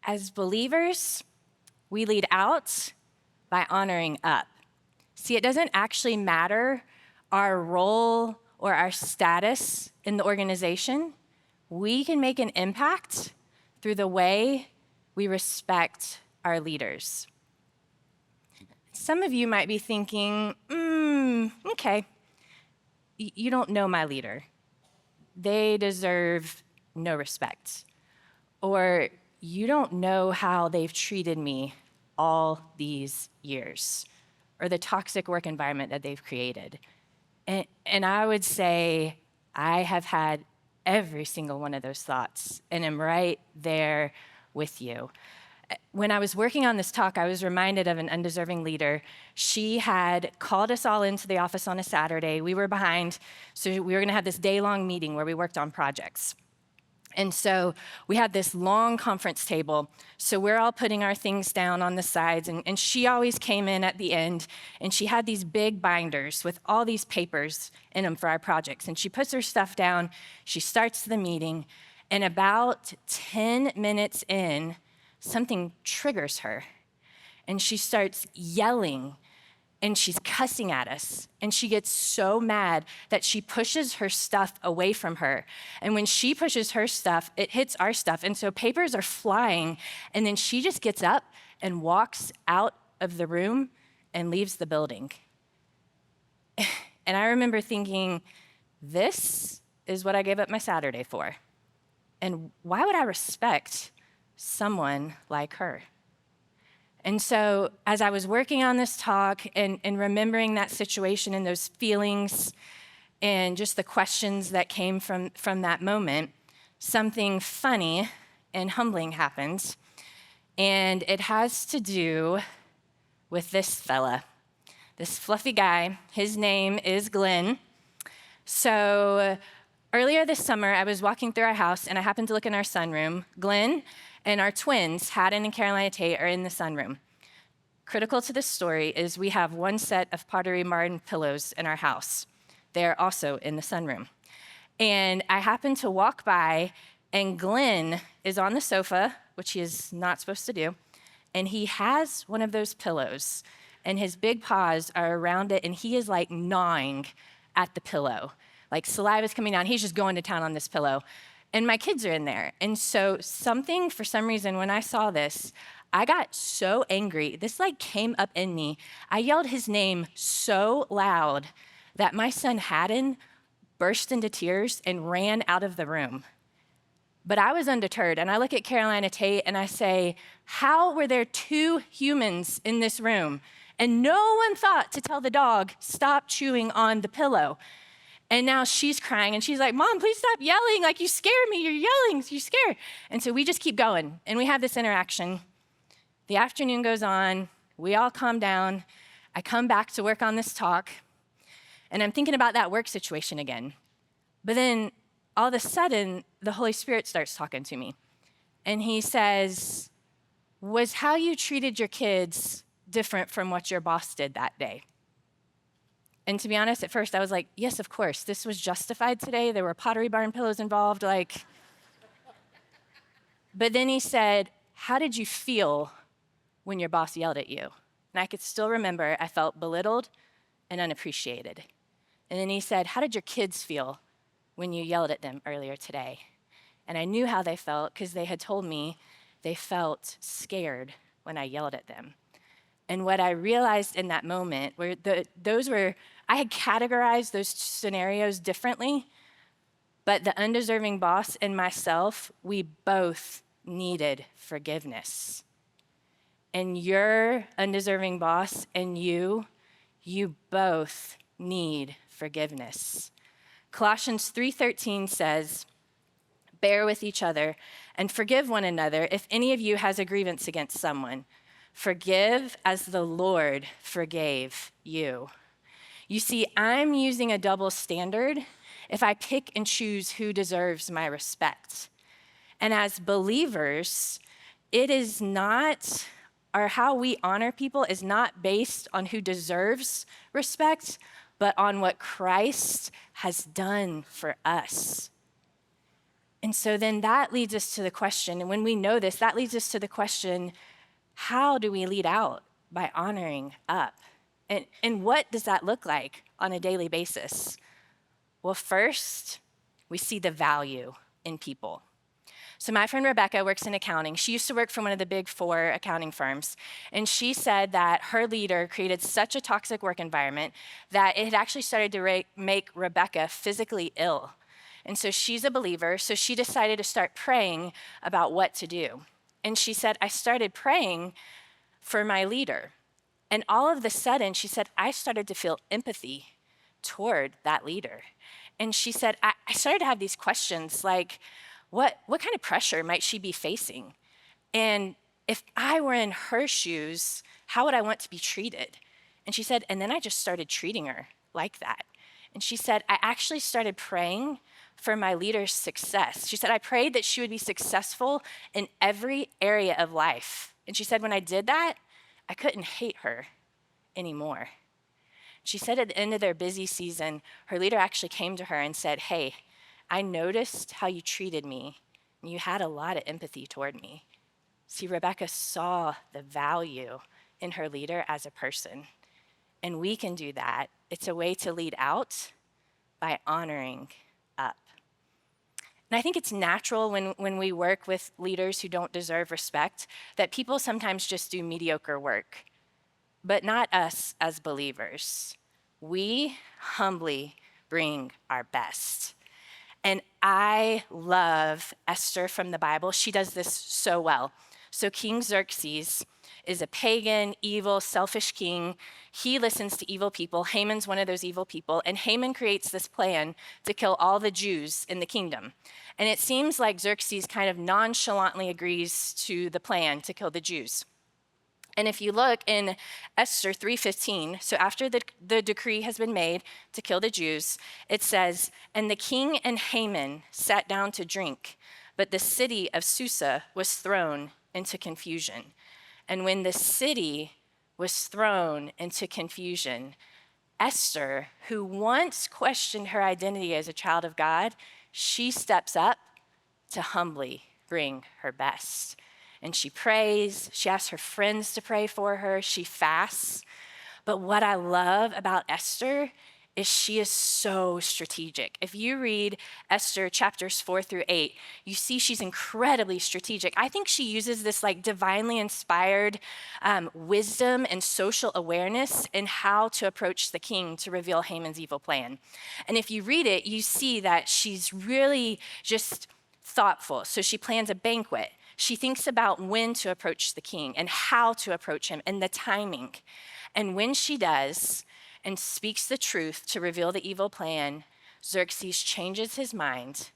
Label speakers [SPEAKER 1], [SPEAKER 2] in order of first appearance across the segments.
[SPEAKER 1] As believers, we lead out by honoring up. See, it doesn't actually matter our role or our status in the organization. We can make an impact through the way we respect our leaders. Some of you might be thinking, okay, you don't know my leader. They deserve no respect. Or you don't know how they've treated me all these years, or the toxic work environment that they've created. And I would say I have had every single one of those thoughts and am right there with you. When I was working on this talk, I was reminded of an undeserving leader. She had called us all into the office on a Saturday. We were behind, so we were going to have this day-long meeting where we worked on projects. And so we had this long conference table. So we're all putting our things down on the sides. And she always came in at the end, and she had these big binders with all these papers in them for our projects. And she puts her stuff down. She starts the meeting. And about 10 minutes in, something triggers her. And she starts yelling. And she's cussing at us. And she gets so mad that she pushes her stuff away from her. And when she pushes her stuff, it hits our stuff. And so papers are flying. And then she just gets up and walks out of the room and leaves the building. And I remember thinking, this is what I gave up my Saturday for. And why would I respect someone like her? And so as I was working on this talk and remembering that situation and those feelings and just the questions that came from that moment, something funny and humbling happened. And it has to do with this fella, this fluffy guy. His name is Glenn. So earlier this summer, I was walking through our house and I happened to look in our sunroom. Glenn and our twins, Haddon and Carolina Tate, are in the sunroom. Critical to this story is we have one set of Pottery Barn pillows in our house. They're also in the sunroom. And I happened to walk by, and Glenn is on the sofa, which he is not supposed to do, and he has one of those pillows, and his big paws are around it, and he is like gnawing at the pillow. Like saliva's coming down. He's just going to town on this pillow. And my kids are in there. And so for some reason, when I saw this, I got so angry. This like came up in me. I yelled his name so loud that my son Haddon burst into tears and ran out of the room. But I was undeterred, and I look at Carolina Tate and I say, how were there two humans in this room? And no one thought to tell the dog, stop chewing on the pillow. And now she's crying, and she's like, Mom, please stop yelling. Like, you scare me. You're yelling. You're scared. And so we just keep going, and we have this interaction. The afternoon goes on. We all calm down. I come back to work on this talk, and I'm thinking about that work situation again. But then all of a sudden, the Holy Spirit starts talking to me. And he says, was how you treated your kids different from what your boss did that day? And to be honest, at first I was like, yes, of course. This was justified today. There were Pottery Barn pillows involved. But then he said, how did you feel when your boss yelled at you? And I could still remember I felt belittled and unappreciated. And then he said, how did your kids feel when you yelled at them earlier today? And I knew how they felt because they had told me they felt scared when I yelled at them. And what I realized in that moment I had categorized those scenarios differently, but the undeserving boss and myself, we both needed forgiveness. And your undeserving boss and you both need forgiveness. Colossians 3:13 says, bear with each other and forgive one another if any of you has a grievance against someone. Forgive as the Lord forgave you. You see, I'm using a double standard if I pick and choose who deserves my respect. And as believers, it is not, or how we honor people is not based on who deserves respect, but on what Christ has done for us. And so then that leads us to the question, and when we know this, that leads us to the question, how do we lead out? By honoring up. And what does that look like on a daily basis? Well, first, we see the value in people. So my friend Rebecca works in accounting. She used to work for one of the big four accounting firms. And she said that her leader created such a toxic work environment that it had actually started to make Rebecca physically ill. And so she's a believer, so she decided to start praying about what to do. And she said, I started praying for my leader. And all of a sudden, she said, I started to feel empathy toward that leader. And she said, I started to have these questions like, what kind of pressure might she be facing? And if I were in her shoes, how would I want to be treated? And she said, and then I just started treating her like that. And she said, I actually started praying for my leader's success. She said, I prayed that she would be successful in every area of life. And she said, when I did that, I couldn't hate her anymore. She said at the end of their busy season, her leader actually came to her and said, hey, I noticed how you treated me, and you had a lot of empathy toward me. See, Rebecca saw the value in her leader as a person, and we can do that. It's a way to lead out by honoring up. And I think it's natural when we work with leaders who don't deserve respect that people sometimes just do mediocre work, but not us as believers. We humbly bring our best. And I love Esther from the Bible. She does this so well. So King Xerxes is a pagan, evil, selfish king. He listens to evil people. Haman's one of those evil people. And Haman creates this plan to kill all the Jews in the kingdom. And it seems like Xerxes kind of nonchalantly agrees to the plan to kill the Jews. And if you look in Esther 3:15, so after the decree has been made to kill the Jews, it says, and the king and Haman sat down to drink, but the city of Susa was thrown into confusion. And when the city was thrown into confusion, Esther, who once questioned her identity as a child of God, she steps up to humbly bring her best. And she prays, she asks her friends to pray for her, she fasts. But what I love about Esther is she is so strategic. If you read Esther chapters 4-8, you see she's incredibly strategic. I think she uses this like divinely inspired wisdom and social awareness in how to approach the king to reveal Haman's evil plan. And if you read it, you see that she's really just thoughtful. So she plans a banquet. She thinks about when to approach the king and how to approach him and the timing. And when she does and speaks the truth to reveal the evil plan, Xerxes changes his mind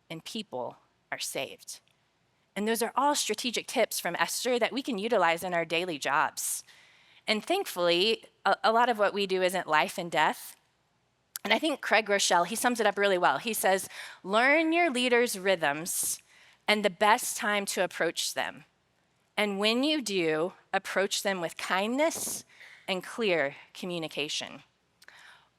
[SPEAKER 1] and people are saved. And those are all strategic tips from Esther that we can utilize in our daily jobs. And thankfully, a lot of what we do isn't life and death. And I think Craig Rochelle, he sums it up really well. He says, learn your leader's rhythms and the best time to approach them. And when you do, approach them with kindness and clear communication.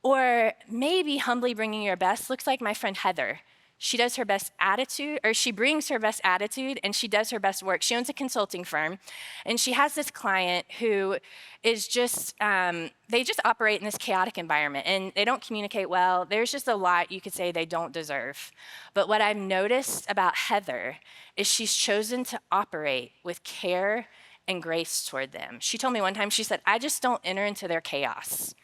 [SPEAKER 1] Or maybe humbly bringing your best looks like my friend Heather. She does her best attitude, or she brings her best attitude and she does her best work. She owns a consulting firm and she has this client who is just, they just operate in this chaotic environment and they don't communicate well. There's just a lot you could say they don't deserve. But what I've noticed about Heather is she's chosen to operate with care and grace toward them. She told me one time, she said, I just don't enter into their chaos.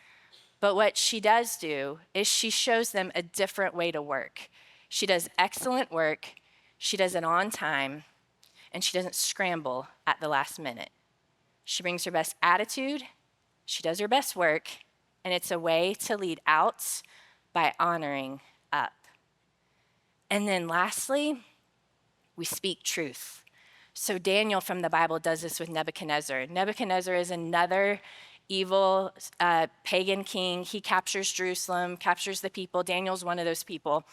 [SPEAKER 1] But what she does do is she shows them a different way to work. She does excellent work, she does it on time, and she doesn't scramble at the last minute. She brings her best attitude, she does her best work, and it's a way to lead out by honoring up. And then lastly, we speak truth. So Daniel from the Bible does this with Nebuchadnezzar. Nebuchadnezzar is another evil pagan king. He captures Jerusalem, captures the people. Daniel's one of those people.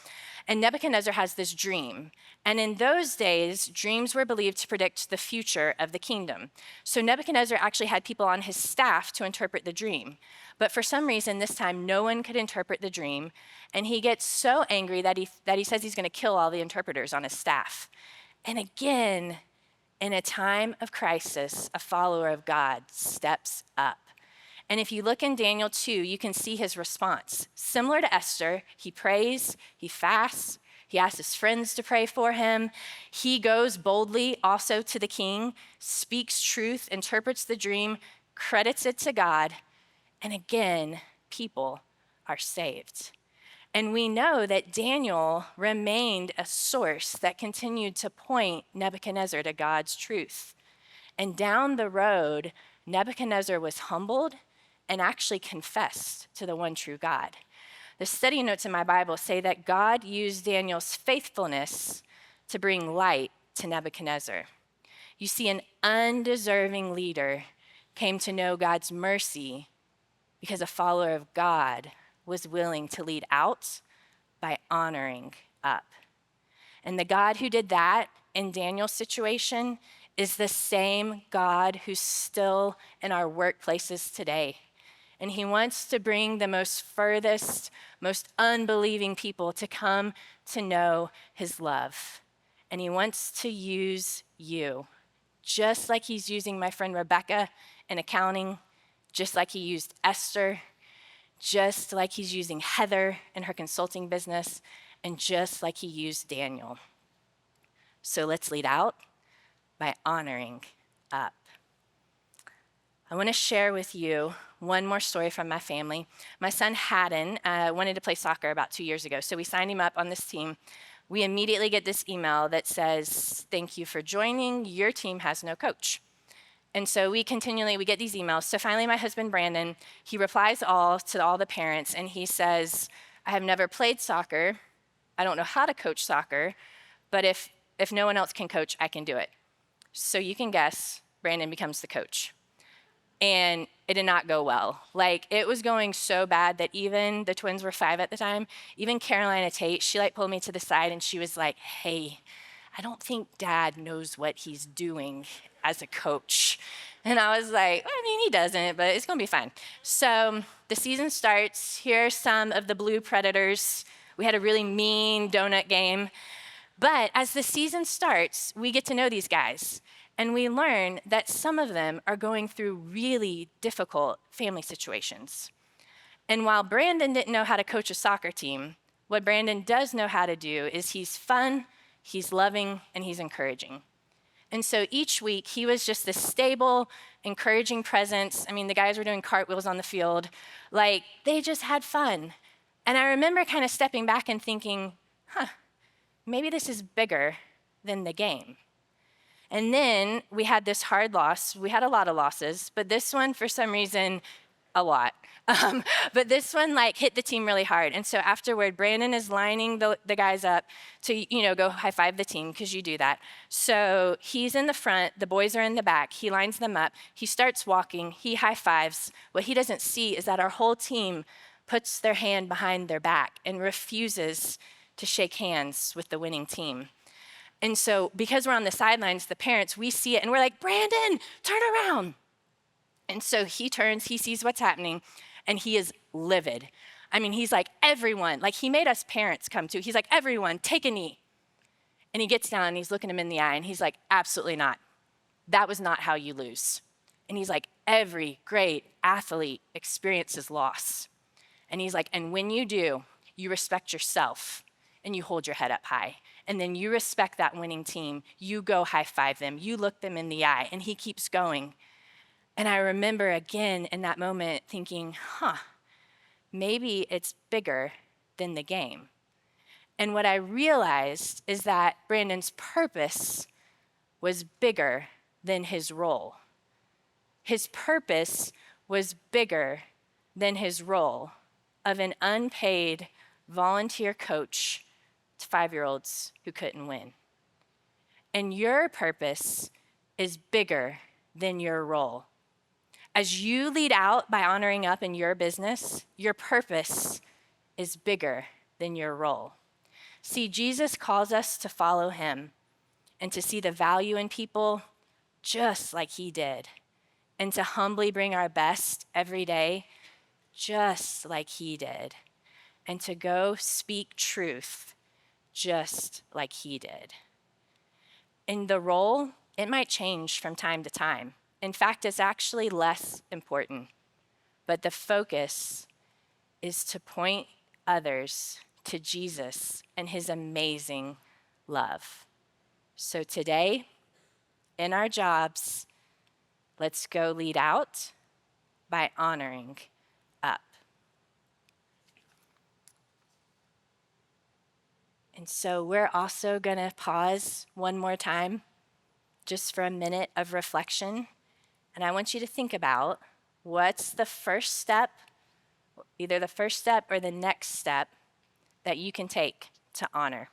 [SPEAKER 1] And Nebuchadnezzar has this dream. And in those days, dreams were believed to predict the future of the kingdom. So Nebuchadnezzar actually had people on his staff to interpret the dream. But for some reason, this time, no one could interpret the dream. And he gets so angry that he says he's going to kill all the interpreters on his staff. And again, in a time of crisis, a follower of God steps up. And if you look in Daniel 2, you can see his response. Similar to Esther, he prays, he fasts, he asks his friends to pray for him. He goes boldly also to the king, speaks truth, interprets the dream, credits it to God, and again, people are saved. And we know that Daniel remained a source that continued to point Nebuchadnezzar to God's truth. And down the road, Nebuchadnezzar was humbled and actually confessed to the one true God. The study notes in my Bible say that God used Daniel's faithfulness to bring light to Nebuchadnezzar. You see, an undeserving leader came to know God's mercy because a follower of God was willing to lead out by honoring up. And the God who did that in Daniel's situation is the same God who's still in our workplaces today. And he wants to bring the most furthest, most unbelieving people to come to know his love. And he wants to use you, just like he's using my friend Rebecca in accounting, just like he used Esther, just like he's using Heather in her consulting business, and just like he used Daniel. So let's lead out by honoring up. I want to share with you one more story from my family. My son Haddon wanted to play soccer about 2 years ago, so we signed him up on this team. We immediately get this email that says, "Thank you for joining. Your team has no coach." And so we get these emails. So finally, my husband, Brandon, he replies to all the parents, and he says, "I have never played soccer. I don't know how to coach soccer, but if no one else can coach, I can do it." So you can guess, Brandon becomes the coach. And it did not go well. Like, it was going so bad that even, the twins were 5 at the time, even Carolina Tate, she pulled me to the side and she was like, "Hey, I don't think Dad knows what he's doing as a coach." And I was like, "I mean, he doesn't, but it's gonna be fine." So the season starts. Here are some of the Blue Predators. We had a really mean donut game. But as the season starts, we get to know these guys. And we learn that some of them are going through really difficult family situations. And while Brandon didn't know how to coach a soccer team, what Brandon does know how to do is he's fun, he's loving, and he's encouraging. And so each week, he was just this stable, encouraging presence. I mean, the guys were doing cartwheels on the field. Like, they just had fun. And I remember kind of stepping back and thinking, maybe this is bigger than the game. And then we had this hard loss. We had a lot of losses, but this one, for some reason, a lot. But this one hit the team really hard. And so afterward, Brandon is lining the guys up to go high five the team, because you do that. So he's in the front, the boys are in the back. He lines them up. He starts walking. He high fives. What he doesn't see is that our whole team puts their hand behind their back and refuses to shake hands with the winning team. And so because we're on the sidelines, the parents, we see it, and we're like, "Brandon, turn around." And so he turns, he sees what's happening, and he is livid. I mean, he's like, "Everyone," he made us parents come to. He's like, "Everyone, take a knee." And he gets down, and he's looking him in the eye, and he's like, "Absolutely not. That was not how you lose." And he's like, "Every great athlete experiences loss." And he's like, "And when you do, you respect yourself, and you hold your head up high. And then you respect that winning team. You go high five them. You look them in the eye." And he keeps going. And I remember again in that moment thinking, maybe it's bigger than the game. And what I realized is that Brandon's purpose was bigger than his role. His purpose was bigger than his role of an unpaid volunteer coach to 5-year-olds who couldn't win. And your purpose is bigger than your role. As you lead out by honoring up in your business, your purpose is bigger than your role. See, Jesus calls us to follow him and to see the value in people just like he did, and to humbly bring our best every day just like he did, and to go speak truth just like he did. In the role, it might change from time to time. In fact, it's actually less important, but the focus is to point others to Jesus and his amazing love. So today, in our jobs, let's go lead out by honoring up. And so we're also going to pause one more time just for a minute of reflection. And I want you to think about what's the first step, either the first step or the next step that you can take to honor.